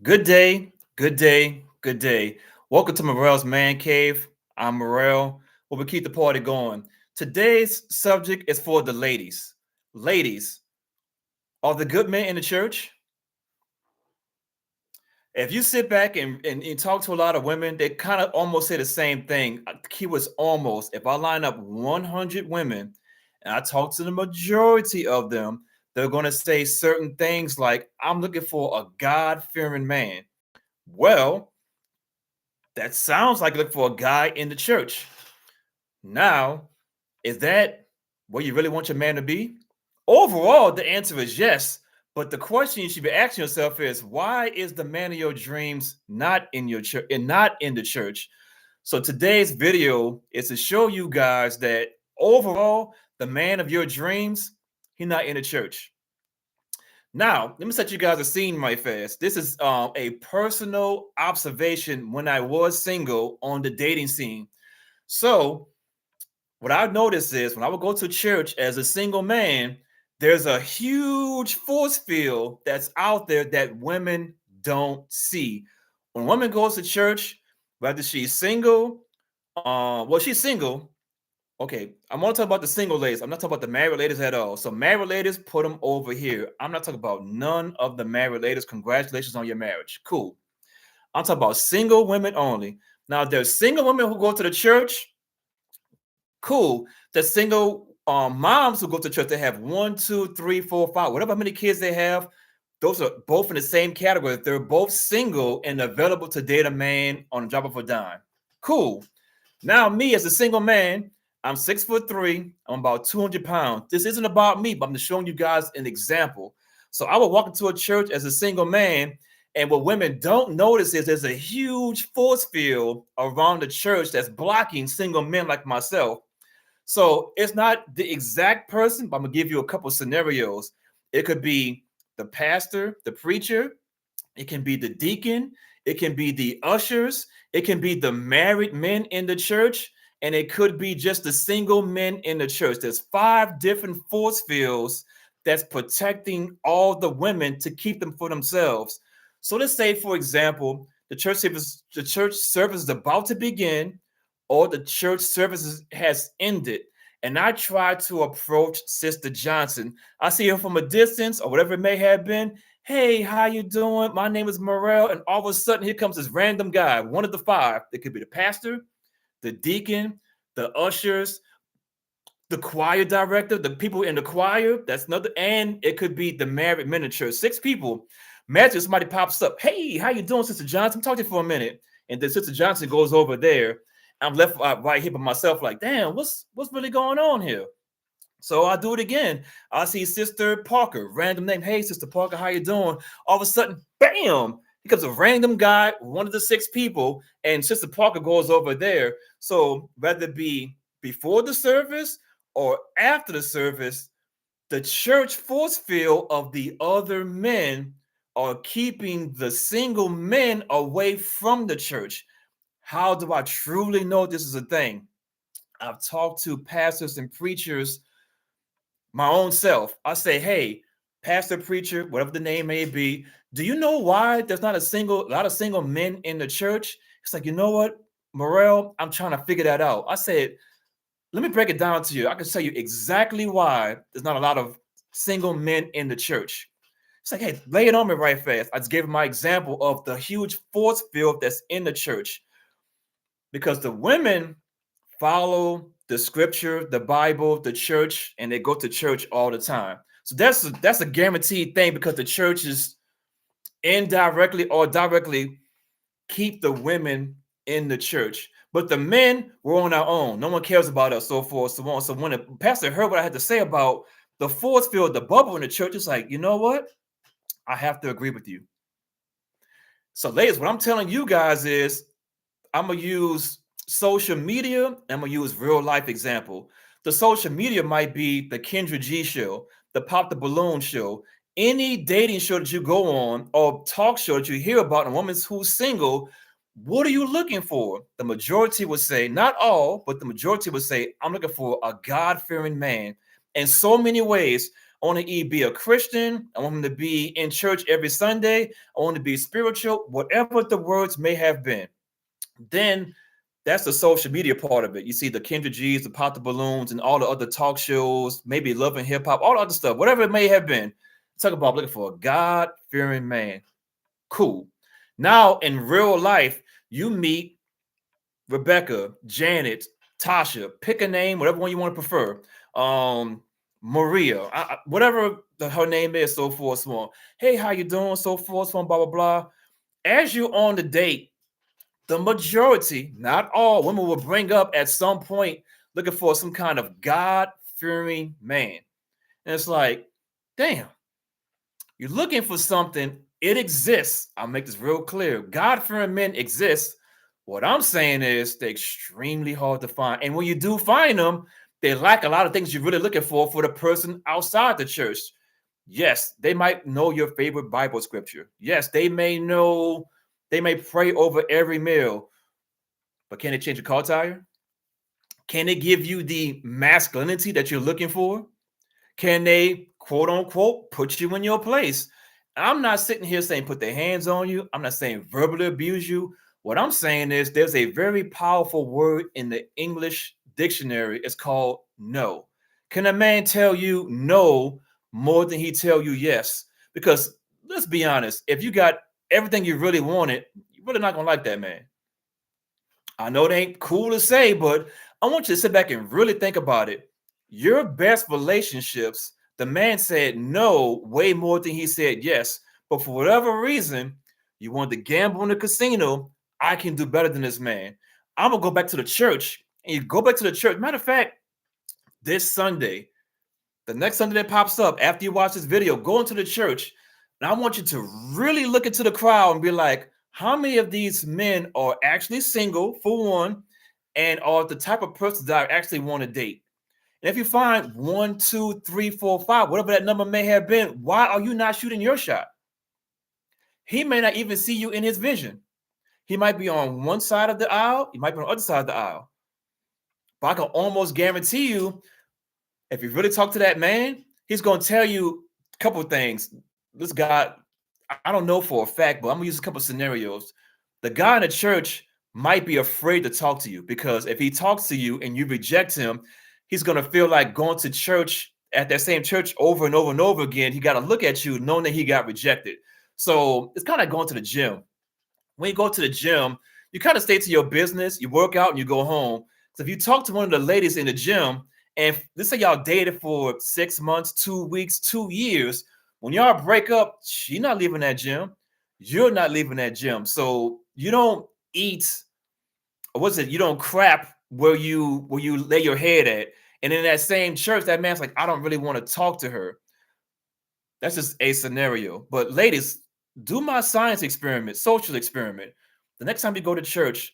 Good day, good day, good day. Welcome to Morel's Man Cave. I'm Morel, where we keep the party going. Today's subject is for the ladies. Ladies, are the good men in the church? If you sit back and talk to a lot of women, they kind of almost say the same thing. The key was almost. If I line up 100 women and I talk to the majority of them, they're going to say certain things like, I'm looking for a God fearing man. Well, that sounds like look for a guy in the church. Now, is that where you really want your man to be? Overall, the answer is yes. But the question you should be asking yourself is, why is the man of your dreams not in your church and not in the church? So today's video is to show you guys that overall, the man of your dreams, he's not in the church. Now, let me set you guys a scene right fast. This is a personal observation when I was single on the dating scene. So, what I noticed is when I would go to church as a single man, there's a huge force field that's out there that women don't see. When a woman goes to church, whether she's single, she's single. Okay, I'm gonna talk about the single ladies. I'm not talking about the married ladies at all. So married ladies, put them over here. I'm not talking about none of the married ladies. Congratulations on your marriage. Cool. I'm talking about single women only. Now, there's single women who go to the church. Cool. The single moms who go to church, they have one, two, three, four, five, whatever many kids they have. Those are both in the same category. They're both single and available to date a man on a drop of a dime. Cool. Now, me as a single man, I'm 6'3". I'm about 200 pounds. This isn't about me, but I'm just showing you guys an example. So I would walk into a church as a single man, and what women don't notice is there's a huge force field around the church that's blocking single men like myself. So it's not the exact person, but I'm gonna give you a couple scenarios. It could be the pastor, the preacher, it can be the deacon, it can be the ushers, it can be the married men in the church, and it could be just the single men in the church. There's 5 different force fields that's protecting all the women to keep them for themselves. So let's say, for example, the church service is about to begin, or the church service has ended. And I try to approach Sister Johnson. I see her from a distance or whatever it may have been. Hey, how you doing? My name is Morel. And all of a sudden, here comes this random guy, one of the 5. It could be the pastor, the deacon, the ushers, the choir director, the people in the choir. That's another, and it could be the married men in church. 6 people. Imagine somebody pops up. Hey, how you doing, Sister Johnson? Talk to you for a minute. And then Sister Johnson goes over there. I'm left right here by myself, like, damn, what's really going on here? So I do it again. I see Sister Parker, random name. Hey, Sister Parker, how you doing? All of a sudden, bam, here comes a random guy, one of the 6 people, and Sister Parker goes over there. So whether it be before the service or after the service, the church force field of the other men are keeping the single men away from the church. How do I truly know this is a thing? I've talked to pastors and preachers, my own self. I say, hey, pastor, preacher, whatever the name may be, do you know why there's not a lot of single men in the church? It's like, you know what, Morel, I'm trying to figure that out. I said, let me break it down to you. I can tell you exactly why there's not a lot of single men in the church. It's like, hey, lay it on me right fast. I just gave my example of the huge force field that's in the church because the women follow the scripture, the Bible, the church, and they go to church all the time. So that's a guaranteed thing because the churches indirectly or directly keep the women in the church. But the men, we're on our own. No one cares about us, so forth, so on. So when the pastor heard what I had to say about the force field, the bubble in the church, it's like, you know what? I have to agree with you. So, ladies, what I'm telling you guys is I'm gonna use social media. I'm gonna use real life example. The social media might be the Kendra G show, the Pop the Balloon show, any dating show that you go on or talk show that you hear about a woman who's single. What are you looking for? The majority would say, not all, but the majority would say, I'm looking for a God-fearing man. In so many ways, I want to be a Christian. I want him to be in church every Sunday. I want to be spiritual, whatever the words may have been. Then that's the social media part of it. You see the Kendra G's, the Pop the Balloons, and all the other talk shows, maybe Love and Hip Hop, all the other stuff, whatever it may have been. Talk about looking for a God-fearing man. Cool. Now, in real life, you meet Rebecca, Janet, Tasha, pick a name, whatever one you want to prefer. Maria, whatever her name is, so forth, so on. Hey, how you doing? So forth, so on, blah, blah, blah. As you're on the date, the majority, not all, women will bring up at some point looking for some kind of God-fearing man. And it's like, damn, you're looking for something. It exists. I'll make this real clear. God-fearing men exist. What I'm saying is they're extremely hard to find. And when you do find them, they lack a lot of things you're really looking for the person outside the church. Yes, they might know your favorite Bible scripture. Yes, they may pray over every meal. But can they change your car tire? Can they give you the masculinity that you're looking for? Can they, quote unquote, put you in your place? I'm not sitting here saying put their hands on you. I'm not saying verbally abuse you. What I'm saying is there's a very powerful word in the English dictionary. It's called no. Can a man tell you no more than he tell you yes? Because let's be honest, if you got everything you really wanted, you're really not going to like that man. I know it ain't cool to say, but I want you to sit back and really think about it. Your best relationships, the man said no way more than he said yes. But for whatever reason, you want to gamble in the casino. I can do better than this man. I'm going to go back to the church. And you go back to the church. Matter of fact, this Sunday, the next Sunday that pops up after you watch this video, go into the church. And I want you to really look into the crowd and be like, how many of these men are actually single, for one, and are the type of person that I actually want to date? And if you find 1, 2, 3, 4, 5, whatever that number may have been, why are you not shooting your shot? He may not even see you in his vision. He might be on one side of the aisle. He might be on the other side of the aisle. But I can almost guarantee you, if you really talk to that man, he's going to tell you a couple of things. This guy, I don't know for a fact, but I'm going to use a couple of scenarios. The guy in the church might be afraid to talk to you because if he talks to you and you reject him, he's going to feel like going to church at that same church over and over and over again. He got to look at you knowing that he got rejected. So it's kind of like going to the gym. When you go to the gym, you kind of stay to your business, you work out and you go home. So if you talk to one of the ladies in the gym, and let's say y'all dated for 6 months, 2 weeks, 2 years, when y'all break up, she's not leaving that gym. You're not leaving that gym. So you don't eat, or what's it? You don't crap where you lay your head at. And in that same church, that man's like, I don't really want to talk to her. That's just a scenario. But ladies, do my science experiment, social experiment. The next time you go to church,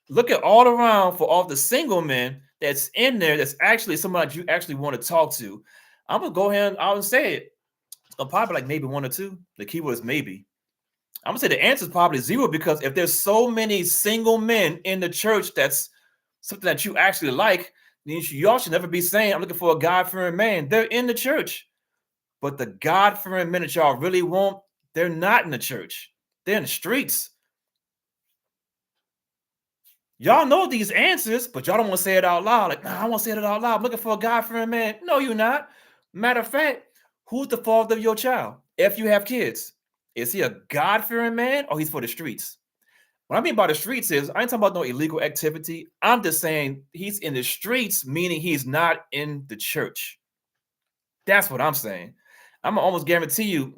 look at all around for all the single men that's in there that's actually somebody you actually want to talk to. I'm going to go ahead and I'll say it. It's going to probably like maybe 1 or 2. The keyword is maybe. I'm going to say the answer is probably 0 because if there's so many single men in the church that's something that you actually like, then y'all should never be saying, I'm looking for a God-fearing man. They're in the church. But the God-fearing men that y'all really want, they're not in the church. They're in the streets. Y'all know these answers, but y'all don't want to say it out loud. Like, nah, I want to say it out loud. I'm looking for a God-fearing man. No, you're not. Matter of fact, who's the father of your child? If you have kids, is he a God-fearing man or he's for the streets? What I mean by the streets is I ain't talking about no illegal activity. I'm just saying he's in the streets, meaning he's not in the church. That's what I'm saying. I'm gonna almost guarantee you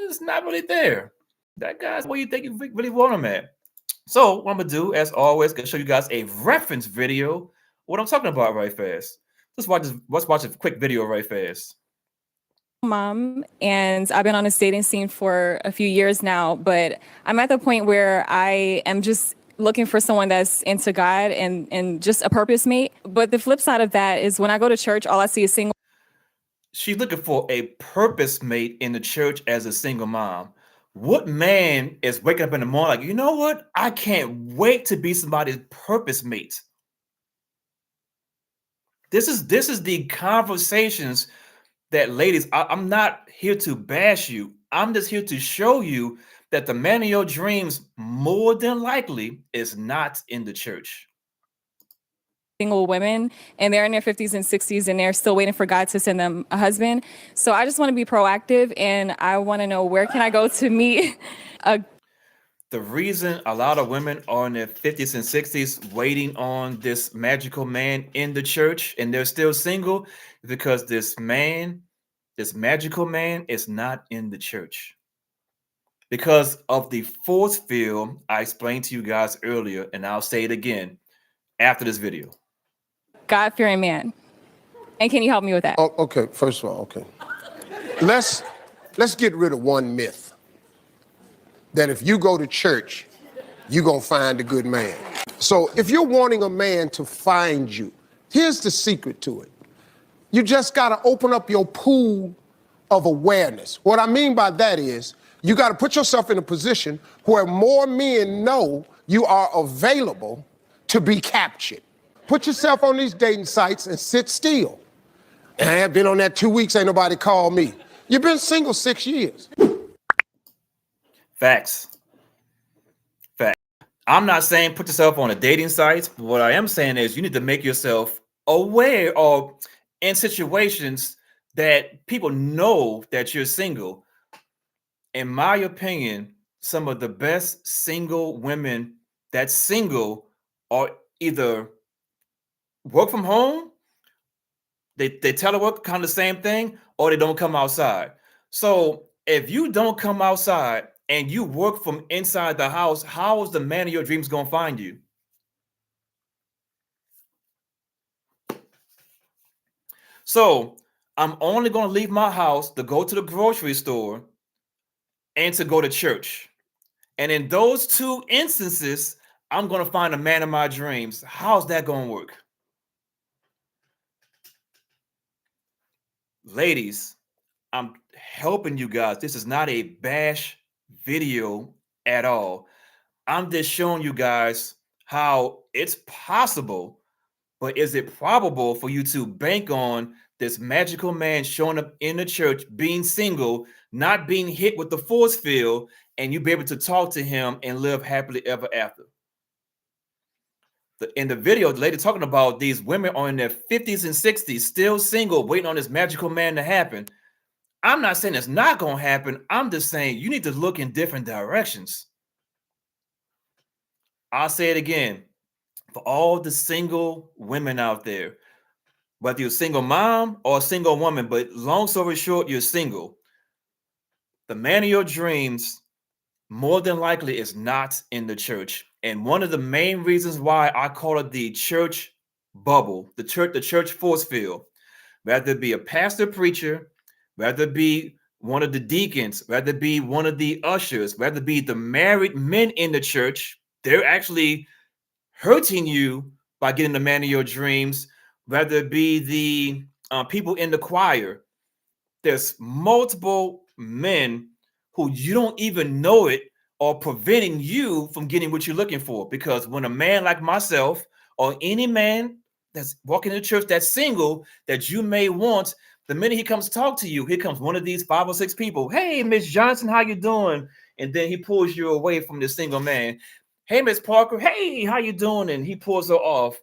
it's not really there. That guy's where you think you really want him at. So what I'm gonna do, as always, gonna show you guys a reference video. What I'm talking about right fast. Let's watch a quick video right fast. Mom, and I've been on a dating scene for a few years now, but I'm at the point where I am just looking for someone that's into God and just a purpose mate. But the flip side of that is when I go to church, all I see is single. She's looking for a purpose mate in the church as a single mom. What man is waking up in the morning like, you know what? I can't wait to be somebody's purpose mate. This is the conversations that, ladies, I'm not here to bash you. I'm just here to show you that the man of your dreams more than likely is not in the church. Single women and they're in their 50s and 60s and they're still waiting for God to send them a husband. So I just want to be proactive and I want to know where can I go to meet a The reason a lot of women are in their 50s and 60s waiting on this magical man in the church and they're still single is because this man, this magical man, is not in the church. Because of the force field I explained to you guys earlier, and I'll say it again after this video. God-fearing man. And can you help me with that? Oh, okay, first of all, okay. Let's get rid of one myth. That if you go to church, you're gonna find a good man. So if you're wanting a man to find you, here's the secret to it. You just gotta open up your pool of awareness. What I mean by that is, you gotta put yourself in a position where more men know you are available to be captured. Put yourself on these dating sites and sit still. And I have been on that 2 weeks, ain't nobody called me. You've been single 6 years. Facts. Facts. I'm not saying put yourself on a dating site, but what I am saying is you need to make yourself aware of in situations that people know that you're single. In my opinion, some of the best single women that's single are either work from home, they telework, kind of the same thing, or they don't come outside. So if you don't come outside and you work from inside the house, how is the man of your dreams going to find you? So I'm only going to leave my house to go to the grocery store and to go to church. And in those two instances, I'm going to find a man of my dreams. How's that going to work? Ladies, I'm helping you guys. This is not a bash video at all. I'm just showing you guys how it's possible, but is it probable for you to bank on this magical man showing up in the church, being single, not being hit with the force field, and you be able to talk to him and live happily ever after? In the video, the lady talking about these women are in their 50s and 60s, still single, waiting on this magical man to happen. I'm not saying it's not going to happen. I'm just saying you need to look in different directions. I'll say it again. For all the single women out there, whether you're a single mom or a single woman, but long story short, you're single, the man of your dreams more than likely is not in the church. And one of the main reasons why I call it the church bubble, the church force field, whether it be a pastor preacher, whether it be one of the deacons, whether it be one of the ushers, whether it be the married men in the church, they're actually hurting you by getting the man of your dreams, whether it be the people in the choir. There's multiple men who you don't even know it are preventing you from getting what you're looking for. Because when a man like myself or any man that's walking in the church that's single that you may want, the minute he comes to talk to you, here comes one of these 5 or 6 people. Hey, Miss Johnson, how you doing? And then he pulls you away from the single man. Hey, Miss Parker, hey, how you doing? And he pulls her off.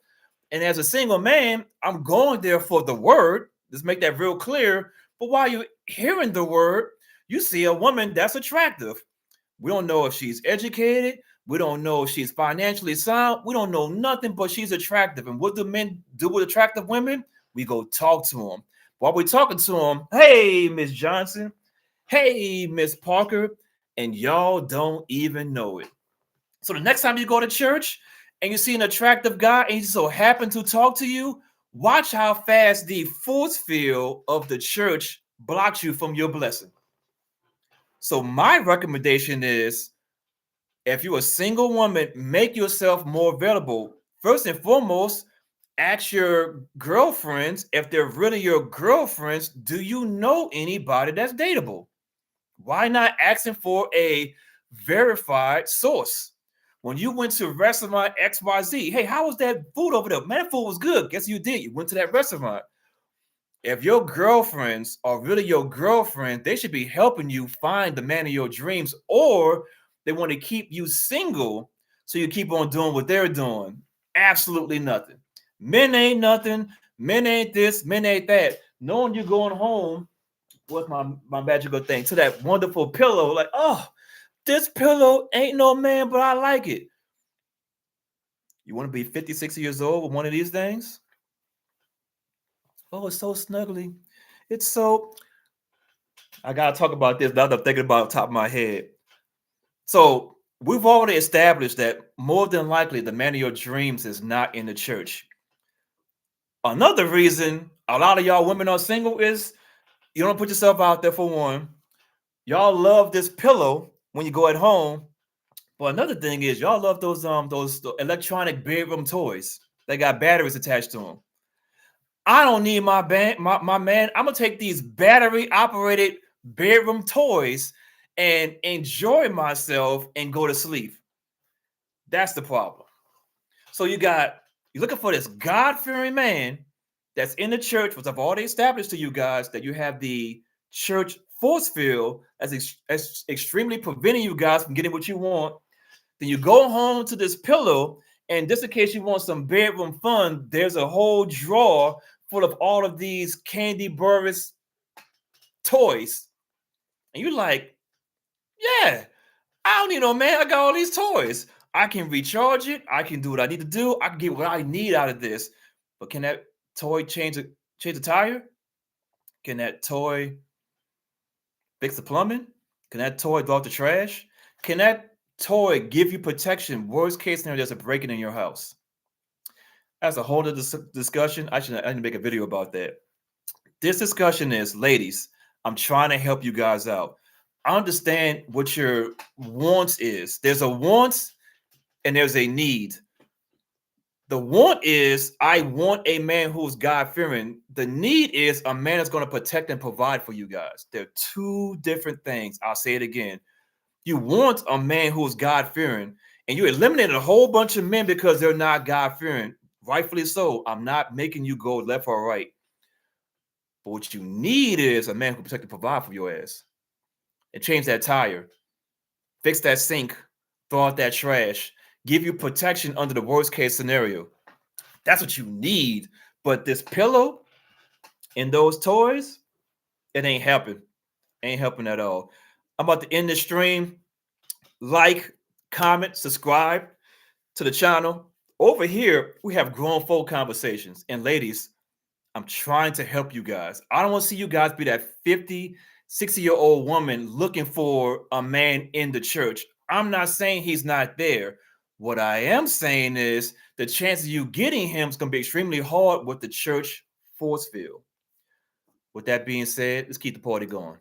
And as a single man, I'm going there for the word. Let's make that real clear. But while you're hearing the word, you see a woman that's attractive. We don't know if she's educated. We don't know if she's financially sound. We don't know nothing, but she's attractive. And what do men do with attractive women? We go talk to them. While we're talking to them, hey, Miss Johnson, hey, Miss Parker, and y'all don't even know it. So the next time you go to church and you see an attractive guy and he so happen to talk to you, watch how fast the force field of the church blocks you from your blessing. So my recommendation is, if you're a single woman, make yourself more available. First and foremost, ask your girlfriends, if they're really your girlfriends, do you know anybody that's dateable? Why not asking for a verified source? When you went to restaurant XYZ, hey, how was that food over there? Man, that food was good. Guess you did. You went to that restaurant. if your girlfriends are really your girlfriend, they should be helping you find the man of your dreams, or they want to keep you single so you keep on doing what they're doing. Absolutely nothing. Men ain't nothing. Men ain't this. Men ain't that. Knowing you're going home with my magical thing to that wonderful pillow, like, oh, this pillow ain't no man, but I like it. You want to be 50, 60 years old with one of these things? Oh, it's so snuggly. It's so. I gotta talk about this now that I'm thinking about the top of my head. So we've already established that more than likely the man of your dreams is not in the church. Another reason a lot of y'all women are single is you don't put yourself out there for one. Y'all love this pillow when you go at home. But another thing is y'all love those electronic bedroom toys. They got batteries attached to them. I don't need my man. I'm gonna take these battery operated bedroom toys and enjoy myself and go to sleep. That's the problem. So you're looking for this God-fearing man that's in the church, which I've already established to you guys that you have the church force field as extremely preventing you guys from getting what you want. Then you go home to this pillow, and just in case you want some bedroom fun, there's a whole drawer full of all of these Candy Burris toys. And you're like, yeah, I don't need no man. I got all these toys. I can recharge it. I can do what I need to do. I can get what I need out of this. But can that toy change the tire? Can that toy fix the plumbing? Can that toy throw out the trash? Can that toy give you protection? Worst case scenario, there's a break-in in your house. That's a whole other discussion. I need to make a video about that. This discussion is, ladies, I'm trying to help you guys out. I understand what your wants is. There's a want and there's a need. The want is, I want a man who's God-fearing. The need is a man that's going to protect and provide for you guys. They're two different things. I'll say it again. You want a man who's God-fearing, and you eliminated a whole bunch of men because they're not God-fearing. Rightfully so. I'm not making you go left or right. But what you need is a man who can protect and provide for your ass. And change that tire. Fix that sink. Throw out that trash. Give you protection under the worst case scenario. That's what you need. But this pillow and those toys, it ain't helping. Ain't helping at all. I'm about to end the stream. Like, comment, subscribe to the channel. Over here, we have grown folk conversations. And ladies, I'm trying to help you guys. I don't want to see you guys be that 50, 60-year-old woman looking for a man in the church. I'm not saying he's not there. What I am saying is the chance of you getting him is going to be extremely hard with the church force field. With that being said, let's keep the party going.